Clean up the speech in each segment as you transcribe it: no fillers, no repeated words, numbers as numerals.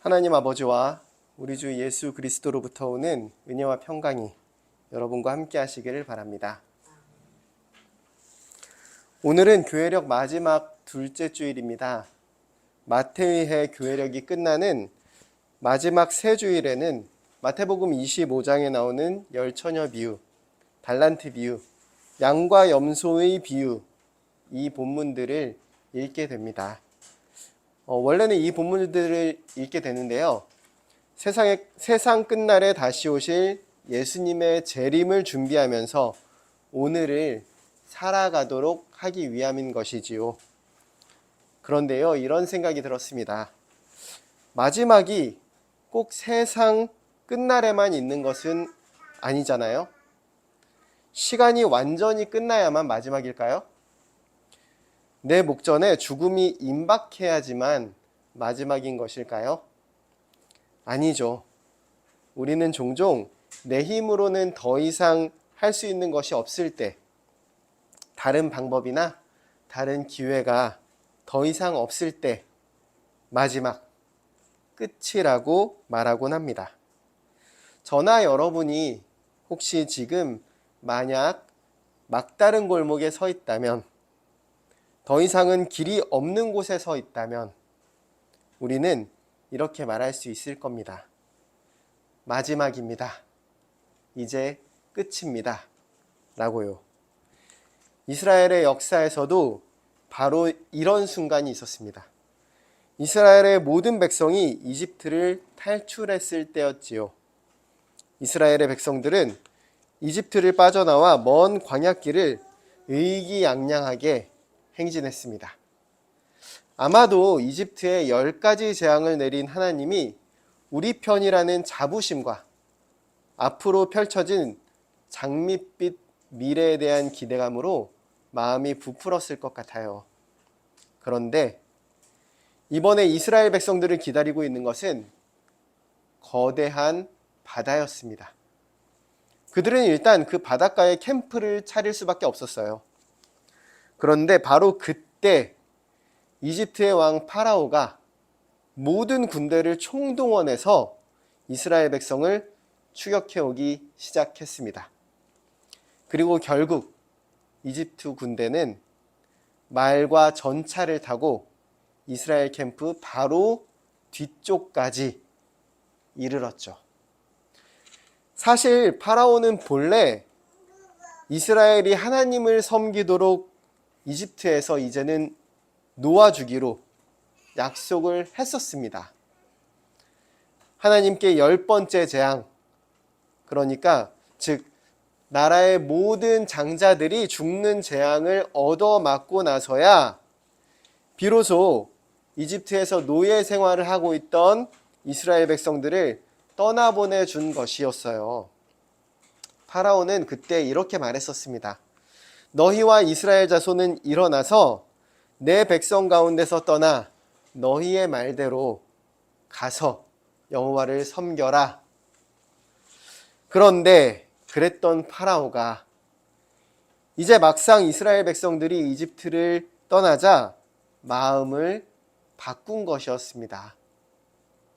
하나님 아버지와 우리 주 예수 그리스도로부터 오는 은혜와 평강이 여러분과 함께 하시기를 바랍니다. 오늘은 교회력 마지막 둘째 주일입니다. 마태의해 교회력이 끝나는 마지막 세 주일에는 마태복음 25장에 나오는 열처녀 비유, 달란트 비유, 양과 염소의 비유, 이 본문들을 읽게 됩니다. 원래는 이 본문들을 읽게 되는데요. 세상 끝날에 다시 오실 예수님의 재림을 준비하면서 오늘을 살아가도록 하기 위함인 것이지요. 그런데요, 이런 생각이 들었습니다. 마지막이 꼭 세상 끝날에만 있는 것은 아니잖아요. 시간이 완전히 끝나야만 마지막일까요? 내 목전에 죽음이 임박해야지만 마지막인 것일까요? 아니죠. 우리는 종종 내 힘으로는 더 이상 할 수 있는 것이 없을 때, 다른 방법이나 다른 기회가 더 이상 없을 때 마지막, 끝이라고 말하곤 합니다. 저나 여러분이 혹시 지금 만약 막다른 골목에 서 있다면, 더 이상은 길이 없는 곳에 서 있다면 우리는 이렇게 말할 수 있을 겁니다. 마지막입니다. 이제 끝입니다. 라고요. 이스라엘의 역사에서도 바로 이런 순간이 있었습니다. 이스라엘의 모든 백성이 이집트를 탈출했을 때였지요. 이스라엘의 백성들은 이집트를 빠져나와 먼 광야길을 의기양양하게 행진했습니다. 아마도 이집트에 10가지 재앙을 내린 하나님이 우리 편이라는 자부심과 앞으로 펼쳐진 장밋빛 미래에 대한 기대감으로 마음이 부풀었을 것 같아요. 그런데 이번에 이스라엘 백성들을 기다리고 있는 것은 거대한 바다였습니다. 그들은 일단 그 바닷가에 캠프를 차릴 수밖에 없었어요. 그런데 바로 그때 이집트의 왕 파라오가 모든 군대를 총동원해서 이스라엘 백성을 추격해오기 시작했습니다. 그리고 결국 이집트 군대는 말과 전차를 타고 이스라엘 캠프 바로 뒤쪽까지 이르렀죠. 사실 파라오는 본래 이스라엘이 하나님을 섬기도록 이집트에서 이제는 놓아주기로 약속을 했었습니다. 하나님께 10번째 재앙, 그러니까 즉 나라의 모든 장자들이 죽는 재앙을 얻어맞고 나서야 비로소 이집트에서 노예 생활을 하고 있던 이스라엘 백성들을 떠나보내 준 것이었어요. 파라오는 그때 이렇게 말했었습니다. 너희와 이스라엘 자손은 일어나서 내 백성 가운데서 떠나 너희의 말대로 가서 여호와를 섬겨라. 그런데 그랬던 파라오가 이제 막상 이스라엘 백성들이 이집트를 떠나자 마음을 바꾼 것이었습니다.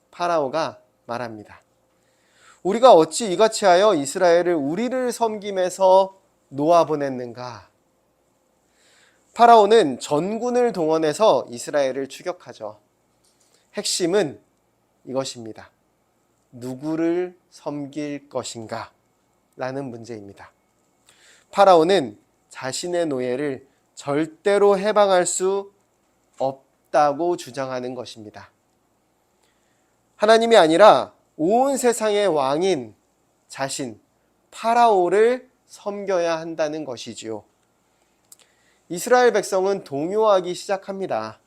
파라오가 말합니다. 우리가 어찌 이같이 하여 이스라엘을 우리를 섬김에서 놓아보냈는가? 파라오는 전군을 동원해서 이스라엘을 추격하죠. 핵심은 이것입니다. 누구를 섬길 것인가? 라는 문제입니다. 파라오는 자신의 노예를 절대로 해방할 수 없다고 주장하는 것입니다. 하나님이 아니라 온 세상의 왕인 자신, 파라오를 섬겨야 한다는 것이지요. 이스라엘 백성은 동요하기 시작합니다.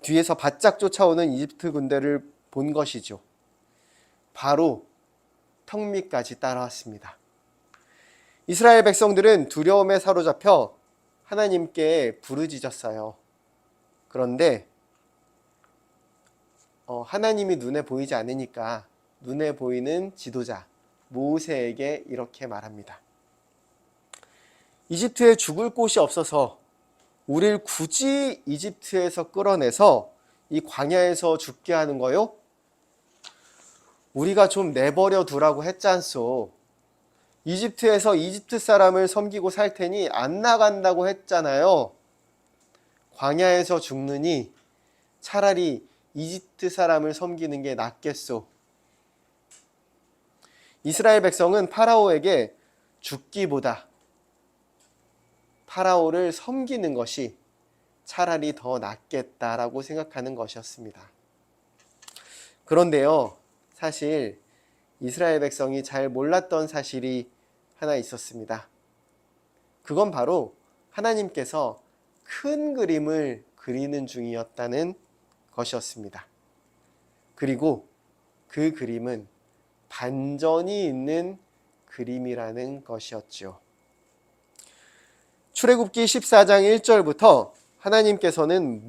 뒤에서 바짝 쫓아오는 이집트 군대를 본 것이죠. 바로 턱 밑까지 따라왔습니다. 이스라엘 백성들은 두려움에 사로잡혀 하나님께 부르짖었어요. 그런데 하나님이 눈에 보이지 않으니까 눈에 보이는 지도자 모세에게 이렇게 말합니다. 이집트에 죽을 곳이 없어서 우리를 굳이 이집트에서 끌어내서 이 광야에서 죽게 하는 거요? 우리가 좀 내버려 두라고 했잖소. 이집트에서 이집트 사람을 섬기고 살 테니 안 나간다고 했잖아요. 광야에서 죽느니 차라리 이집트 사람을 섬기는 게 낫겠소. 이스라엘 백성은 파라오에게 죽기보다 파라오를 섬기는 것이 차라리 더 낫겠다라고 생각하는 것이었습니다. 그런데요, 사실 이스라엘 백성이 잘 몰랐던 사실이 하나 있었습니다. 그건 바로 하나님께서 큰 그림을 그리는 중이었다는 것이었습니다. 그리고 그 그림은 반전이 있는 그림이라는 것이었죠. 출애굽기 14장 1절부터 하나님께서는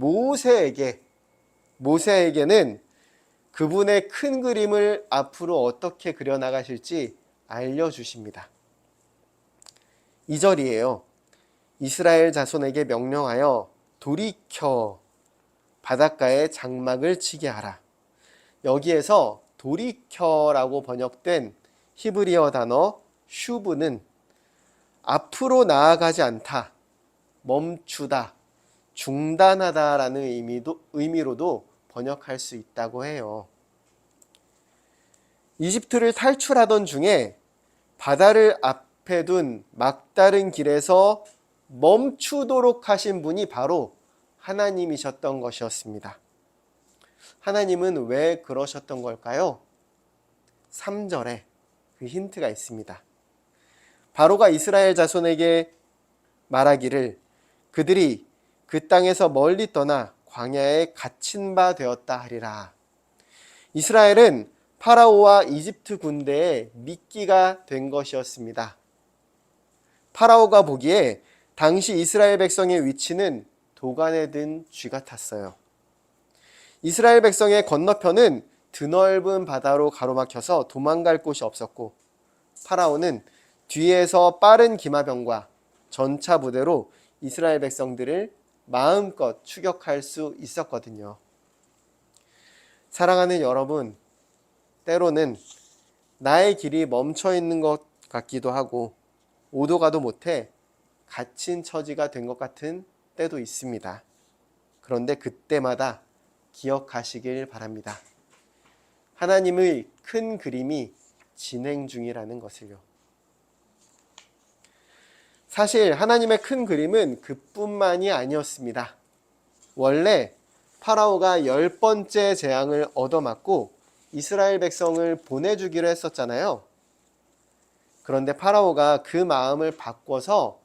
모세에게는 그분의 큰 그림을 앞으로 어떻게 그려나가실지 알려주십니다. 2절이에요. 이스라엘 자손에게 명령하여 돌이켜 바닷가에 장막을 치게 하라. 여기에서 돌이켜라고 번역된 히브리어 단어 슈브는 앞으로 나아가지 않다, 멈추다, 중단하다라는 의미로도 번역할 수 있다고 해요. 이집트를 탈출하던 중에 바다를 앞에 둔 막다른 길에서 멈추도록 하신 분이 바로 하나님이셨던 것이었습니다. 하나님은 왜 그러셨던 걸까요? 3절에 그 힌트가 있습니다. 바로가 이스라엘 자손에게 말하기를 그들이 그 땅에서 멀리 떠나 광야에 갇힌 바 되었다 하리라. 이스라엘은 파라오와 이집트 군대의 미끼가 된 것이었습니다. 파라오가 보기에 당시 이스라엘 백성의 위치는 도간에 든 쥐 같았어요. 이스라엘 백성의 건너편은 드넓은 바다로 가로막혀서 도망갈 곳이 없었고, 파라오는 뒤에서 빠른 기마병과 전차 부대로 이스라엘 백성들을 마음껏 추격할 수 있었거든요. 사랑하는 여러분, 때로는 나의 길이 멈춰 있는 것 같기도 하고 오도 가도 못해 갇힌 처지가 된 것 같은 때도 있습니다. 그런데 그때마다 기억하시길 바랍니다. 하나님의 큰 그림이 진행 중이라는 것을요. 사실 하나님의 큰 그림은 그뿐만이 아니었습니다. 원래 파라오가 10번째 재앙을 얻어맞고 이스라엘 백성을 보내주기로 했었잖아요. 그런데 파라오가 그 마음을 바꿔서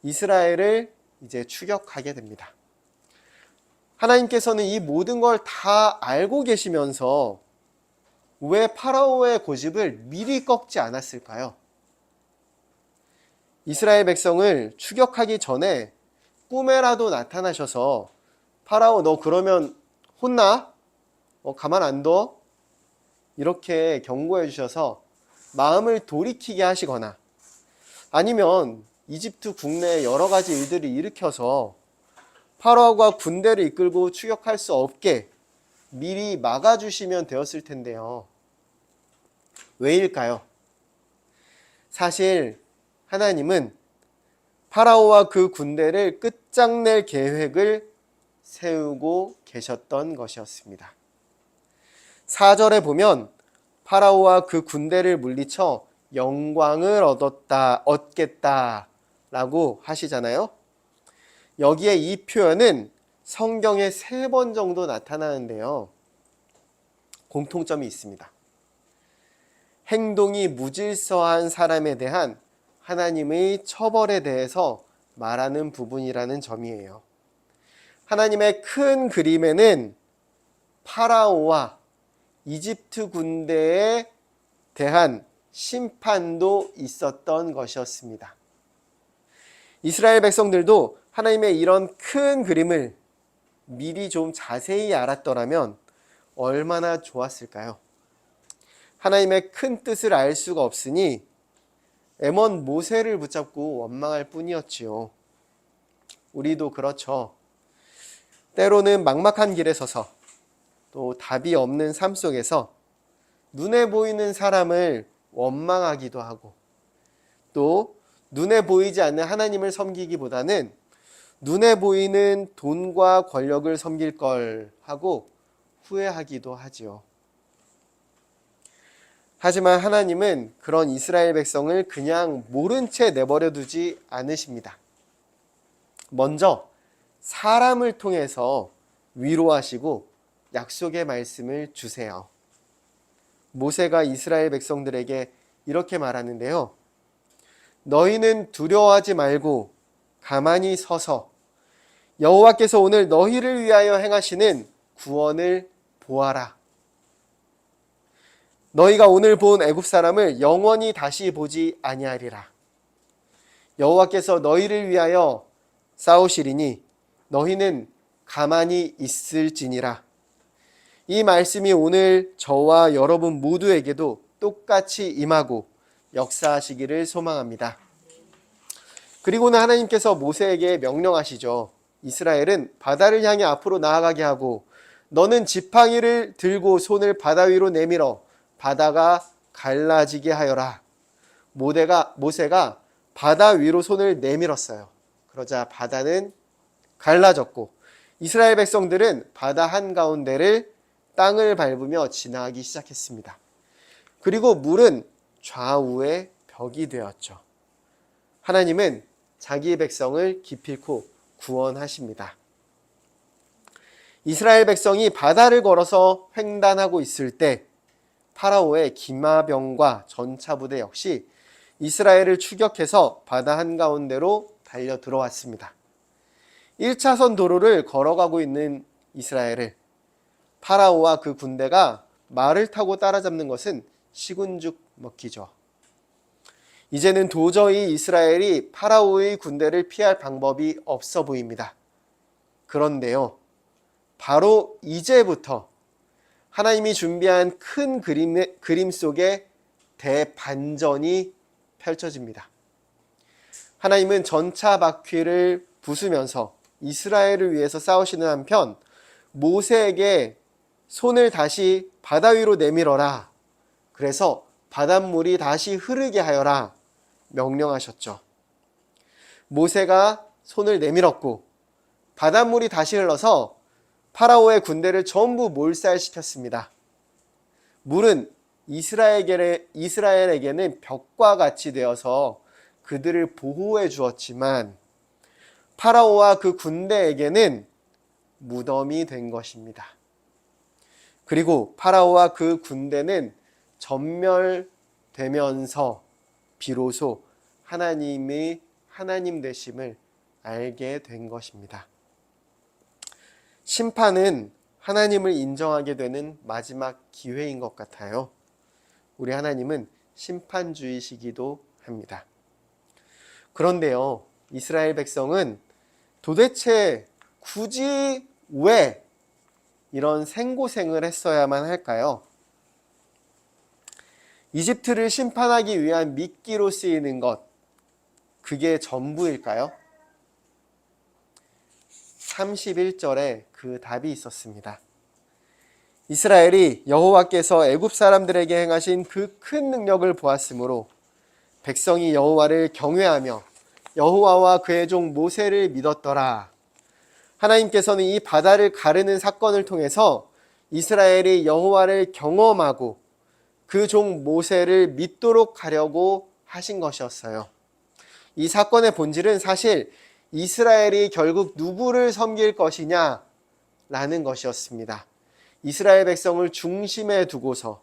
이스라엘을 이제 추격하게 됩니다. 하나님께서는 이 모든 걸 다 알고 계시면서 왜 파라오의 고집을 미리 꺾지 않았을까요? 이스라엘 백성을 추격하기 전에 꿈에라도 나타나셔서 파라오 너 그러면 혼나? 가만 안 둬? 이렇게 경고해 주셔서 마음을 돌이키게 하시거나 아니면 이집트 국내에 여러 가지 일들을 일으켜서 파라오가 군대를 이끌고 추격할 수 없게 미리 막아주시면 되었을 텐데요. 왜일까요? 사실 하나님은 파라오와 그 군대를 끝장낼 계획을 세우고 계셨던 것이었습니다. 4절에 보면 파라오와 그 군대를 물리쳐 영광을 얻겠다라고 하시잖아요. 여기에 이 표현은 성경에 3번 정도 나타나는데요. 공통점이 있습니다. 행동이 무질서한 사람에 대한 하나님의 처벌에 대해서 말하는 부분이라는 점이에요. 하나님의 큰 그림에는 파라오와 이집트 군대에 대한 심판도 있었던 것이었습니다. 이스라엘 백성들도 하나님의 이런 큰 그림을 미리 좀 자세히 알았더라면 얼마나 좋았을까요? 하나님의 큰 뜻을 알 수가 없으니 애먼 모세를 붙잡고 원망할 뿐이었지요. 우리도 그렇죠. 때로는 막막한 길에 서서 또 답이 없는 삶 속에서 눈에 보이는 사람을 원망하기도 하고, 또 눈에 보이지 않는 하나님을 섬기기보다는 눈에 보이는 돈과 권력을 섬길 걸 하고 후회하기도 하지요. 하지만 하나님은 그런 이스라엘 백성을 그냥 모른 채 내버려 두지 않으십니다. 먼저 사람을 통해서 위로하시고 약속의 말씀을 주세요. 모세가 이스라엘 백성들에게 이렇게 말하는데요. 너희는 두려워하지 말고 가만히 서서 여호와께서 오늘 너희를 위하여 행하시는 구원을 보아라. 너희가 오늘 본 애굽 사람을 영원히 다시 보지 아니하리라. 여호와께서 너희를 위하여 싸우시리니 너희는 가만히 있을지니라. 이 말씀이 오늘 저와 여러분 모두에게도 똑같이 임하고 역사하시기를 소망합니다. 그리고는 하나님께서 모세에게 명령하시죠. 이스라엘은 바다를 향해 앞으로 나아가게 하고 너는 지팡이를 들고 손을 바다 위로 내밀어 바다가 갈라지게 하여라. 모세가 바다 위로 손을 내밀었어요. 그러자 바다는 갈라졌고 이스라엘 백성들은 바다 한가운데를 땅을 밟으며 지나가기 시작했습니다. 그리고 물은 좌우의 벽이 되었죠. 하나님은 자기의 백성을 기필코 구원하십니다. 이스라엘 백성이 바다를 걸어서 횡단하고 있을 때 파라오의 기마병과 전차부대 역시 이스라엘을 추격해서 바다 한가운데로 달려 들어왔습니다. 1차선 도로를 걸어가고 있는 이스라엘을 파라오와 그 군대가 말을 타고 따라잡는 것은 시군죽 먹기죠. 이제는 도저히 이스라엘이 파라오의 군대를 피할 방법이 없어 보입니다. 그런데요, 바로 이제부터 하나님이 준비한 큰 그림 속에 대반전이 펼쳐집니다. 하나님은 전차 바퀴를 부수면서 이스라엘을 위해서 싸우시는 한편 모세에게 손을 다시 바다 위로 내밀어라. 그래서 바닷물이 다시 흐르게 하여라 명령하셨죠. 모세가 손을 내밀었고 바닷물이 다시 흘러서 파라오의 군대를 전부 몰살시켰습니다. 물은 이스라엘에게는 벽과 같이 되어서 그들을 보호해 주었지만 파라오와 그 군대에게는 무덤이 된 것입니다. 그리고 파라오와 그 군대는 전멸되면서 비로소 하나님의 하나님 되심을 알게 된 것입니다. 심판은 하나님을 인정하게 되는 마지막 기회인 것 같아요. 우리 하나님은 심판주의시기도 합니다. 그런데요, 이스라엘 백성은 도대체 굳이 왜 이런 생고생을 했어야만 할까요? 이집트를 심판하기 위한 미끼로 쓰이는 것, 그게 전부일까요? 31절에 그 답이 있었습니다. 이스라엘이 여호와께서 애굽 사람들에게 행하신 그 큰 능력을 보았으므로 백성이 여호와를 경외하며 여호와와 그의 종 모세를 믿었더라. 하나님께서는 이 바다를 가르는 사건을 통해서 이스라엘이 여호와를 경험하고 그 종 모세를 믿도록 하려고 하신 것이었어요. 이 사건의 본질은 사실 이스라엘이 결국 누구를 섬길 것이냐 라는 것이었습니다. 이스라엘 백성을 중심에 두고서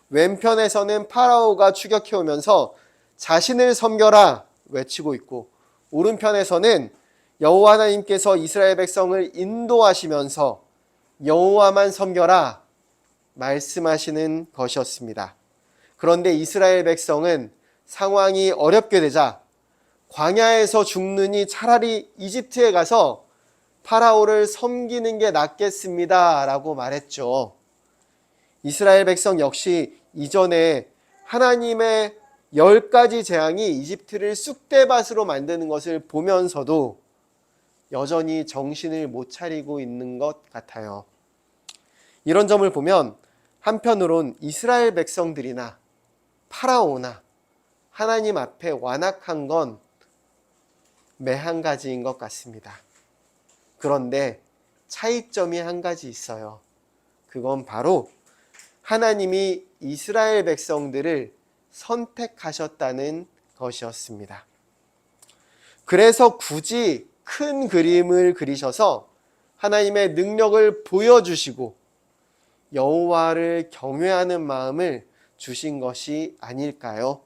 왼편에서는 파라오가 추격해오면서 자신을 섬겨라 외치고 있고 오른편에서는 여호와 하나님께서 이스라엘 백성을 인도하시면서 여호와만 섬겨라 말씀하시는 것이었습니다. 그런데 이스라엘 백성은 상황이 어렵게 되자 광야에서 죽느니 차라리 이집트에 가서 파라오를 섬기는 게 낫겠습니다 라고 말했죠. 이스라엘 백성 역시 이전에 하나님의 10가지 재앙이 이집트를 쑥대밭으로 만드는 것을 보면서도 여전히 정신을 못 차리고 있는 것 같아요. 이런 점을 보면 한편으론 이스라엘 백성들이나 파라오나 하나님 앞에 완악한 건 매한 가지인 것 같습니다. 그런데 차이점이 한 가지 있어요. 그건 바로 하나님이 이스라엘 백성들을 선택하셨다는 것이었습니다. 그래서 굳이 큰 그림을 그리셔서 하나님의 능력을 보여주시고 여호와를 경외하는 마음을 주신 것이 아닐까요?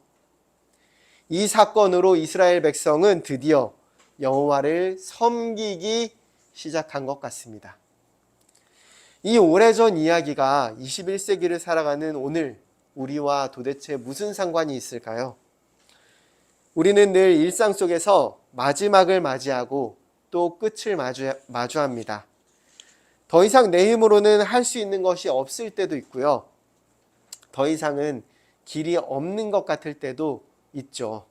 이 사건으로 이스라엘 백성은 드디어 여호와를 섬기기 시작한 것 같습니다. 이 오래전 이야기가 21세기를 살아가는 오늘 우리와 도대체 무슨 상관이 있을까요? 우리는 늘 일상 속에서 마지막을 맞이하고 또 끝을 마주합니다. 더 이상 내 힘으로는 할 수 있는 것이 없을 때도 있고요. 더 이상은 길이 없는 것 같을 때도 있죠.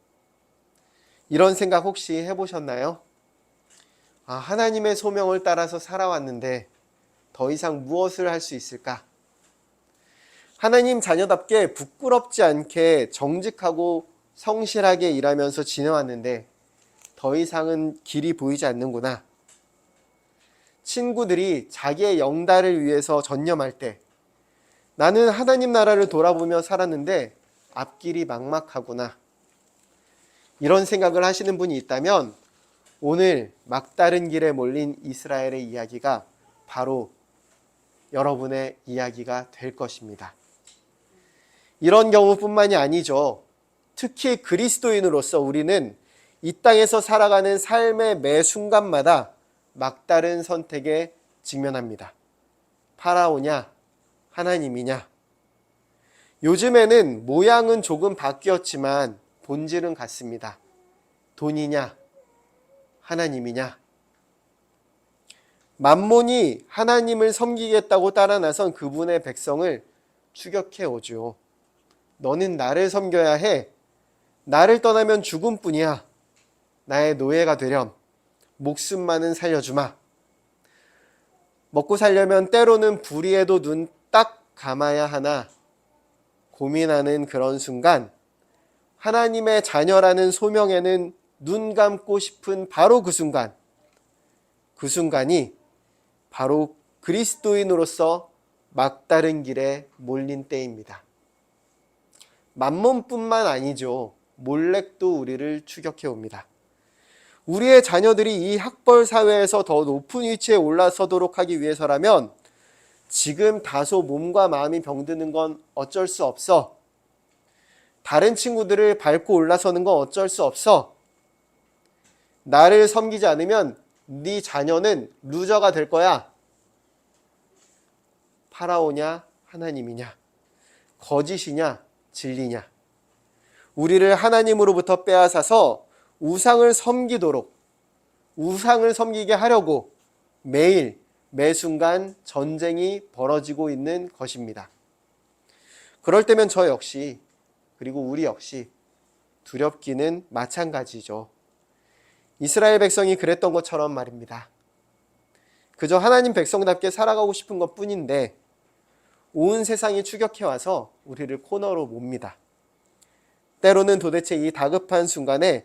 이런 생각 혹시 해보셨나요? 하나님의 소명을 따라서 살아왔는데 더 이상 무엇을 할 수 있을까? 하나님 자녀답게 부끄럽지 않게 정직하고 성실하게 일하면서 지내왔는데 더 이상은 길이 보이지 않는구나. 친구들이 자기의 영달을 위해서 전념할 때 나는 하나님 나라를 돌아보며 살았는데 앞길이 막막하구나. 이런 생각을 하시는 분이 있다면 오늘 막다른 길에 몰린 이스라엘의 이야기가 바로 여러분의 이야기가 될 것입니다. 이런 경우뿐만이 아니죠. 특히 그리스도인으로서 우리는 이 땅에서 살아가는 삶의 매 순간마다 막다른 선택에 직면합니다. 파라오냐, 하나님이냐. 요즘에는 모양은 조금 바뀌었지만 본질은 같습니다. 돈이냐, 하나님이냐. 만몬이 하나님을 섬기겠다고 따라 나선 그분의 백성을 추격해 오죠. 너는 나를 섬겨야 해. 나를 떠나면 죽음뿐이야. 나의 노예가 되렴. 목숨만은 살려주마. 먹고 살려면 때로는 불의에도 눈 딱 감아야 하나 고민하는 그런 순간 하나님의 자녀라는 소명에는 눈 감고 싶은 바로 그 순간이 바로 그리스도인으로서 막다른 길에 몰린 때입니다. 만몬뿐만 아니죠. 몰렉도 우리를 추격해 옵니다. 우리의 자녀들이 이 학벌 사회에서 더 높은 위치에 올라서도록 하기 위해서라면 지금 다소 몸과 마음이 병드는 건 어쩔 수 없어. 다른 친구들을 밟고 올라서는 건 어쩔 수 없어. 나를 섬기지 않으면 네 자녀는 루저가 될 거야. 파라오냐, 하나님이냐, 거짓이냐, 진리냐. 우리를 하나님으로부터 빼앗아서 우상을 섬기게 하려고 매일 매 순간 전쟁이 벌어지고 있는 것입니다. 그럴 때면 저 역시 그리고 우리 역시 두렵기는 마찬가지죠. 이스라엘 백성이 그랬던 것처럼 말입니다. 그저 하나님 백성답게 살아가고 싶은 것뿐인데 온 세상이 추격해와서 우리를 코너로 몹니다. 때로는 도대체 이 다급한 순간에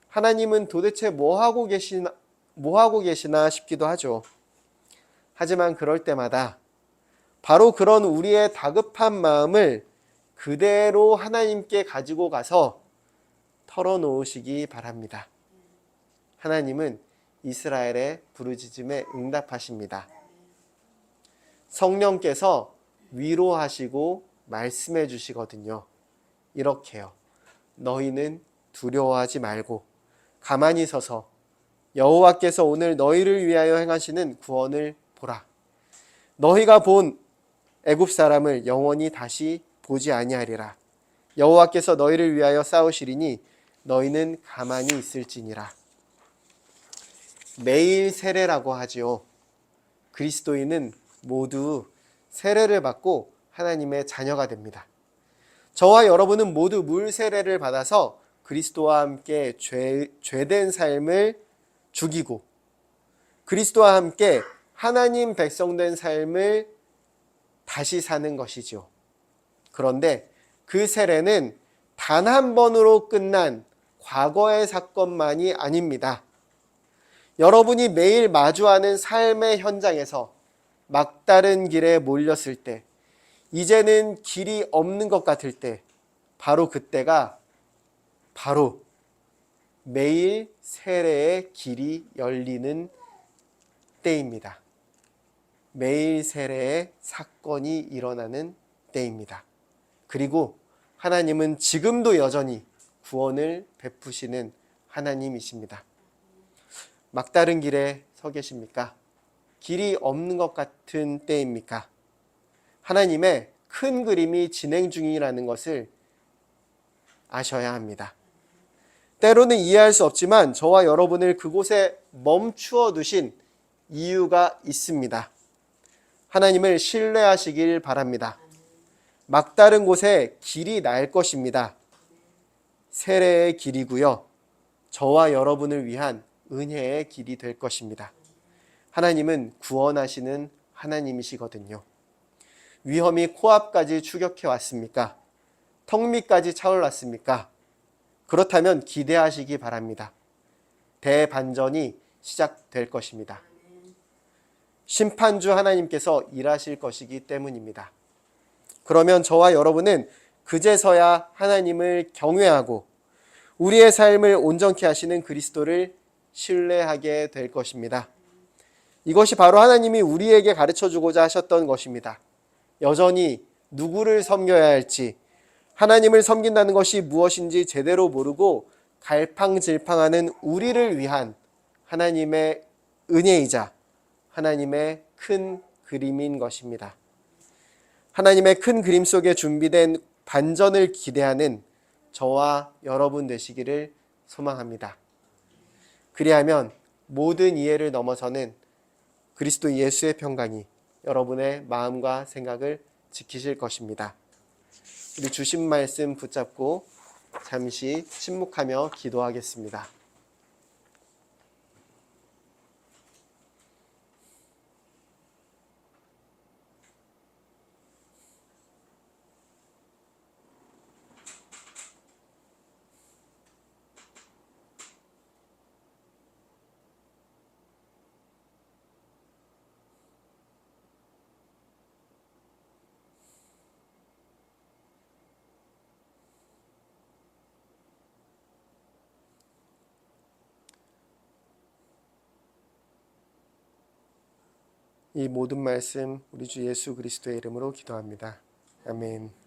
하나님은 도대체 뭐 하고 계시나 싶기도 하죠. 하지만 그럴 때마다 바로 그런 우리의 다급한 마음을 그대로 하나님께 가지고 가서 털어놓으시기 바랍니다. 하나님은 이스라엘의 부르짖음에 응답하십니다. 성령께서 위로하시고 말씀해 주시거든요. 이렇게요. 너희는 두려워하지 말고 가만히 서서 여호와께서 오늘 너희를 위하여 행하시는 구원을 보라. 너희가 본 애굽 사람을 영원히 다시 보지 아니하리라. 여호와께서 너희를 위하여 싸우시리니 너희는 가만히 있을지니라. 매일 세례라고 하지요. 그리스도인은 모두 세례를 받고 하나님의 자녀가 됩니다. 저와 여러분은 모두 물 세례를 받아서 그리스도와 함께 죄된 삶을 죽이고 그리스도와 함께 하나님 백성된 삶을 다시 사는 것이죠. 그런데 그 세례는 단 한 번으로 끝난 과거의 사건만이 아닙니다. 여러분이 매일 마주하는 삶의 현장에서 막다른 길에 몰렸을 때, 이제는 길이 없는 것 같을 때, 바로 그때가 바로 매일 세례의 길이 열리는 때입니다. 매일 세례의 사건이 일어나는 때입니다. 그리고 하나님은 지금도 여전히 구원을 베푸시는 하나님이십니다. 막다른 길에 서 계십니까? 길이 없는 것 같은 때입니까? 하나님의 큰 그림이 진행 중이라는 것을 아셔야 합니다. 때로는 이해할 수 없지만 저와 여러분을 그곳에 멈추어 두신 이유가 있습니다. 하나님을 신뢰하시길 바랍니다. 막다른 곳에 길이 날 것입니다. 세례의 길이고요. 저와 여러분을 위한 은혜의 길이 될 것입니다. 하나님은 구원하시는 하나님이시거든요. 위험이 코앞까지 추격해 왔습니까? 턱 밑까지 차올랐습니까? 그렇다면 기대하시기 바랍니다. 대반전이 시작될 것입니다. 심판주 하나님께서 일하실 것이기 때문입니다. 그러면 저와 여러분은 그제서야 하나님을 경외하고 우리의 삶을 온전케 하시는 그리스도를 신뢰하게 될 것입니다. 이것이 바로 하나님이 우리에게 가르쳐주고자 하셨던 것입니다. 여전히 누구를 섬겨야 할지, 하나님을 섬긴다는 것이 무엇인지 제대로 모르고 갈팡질팡하는 우리를 위한 하나님의 은혜이자 하나님의 큰 그림인 것입니다. 하나님의 큰 그림 속에 준비된 반전을 기대하는 저와 여러분 되시기를 소망합니다. 그리하면 모든 이해를 넘어서는 그리스도 예수의 평강이 여러분의 마음과 생각을 지키실 것입니다. 우리 주신 말씀 붙잡고 잠시 침묵하며 기도하겠습니다. 이 모든 말씀 우리 주 예수 그리스도의 이름으로 기도합니다. 아멘.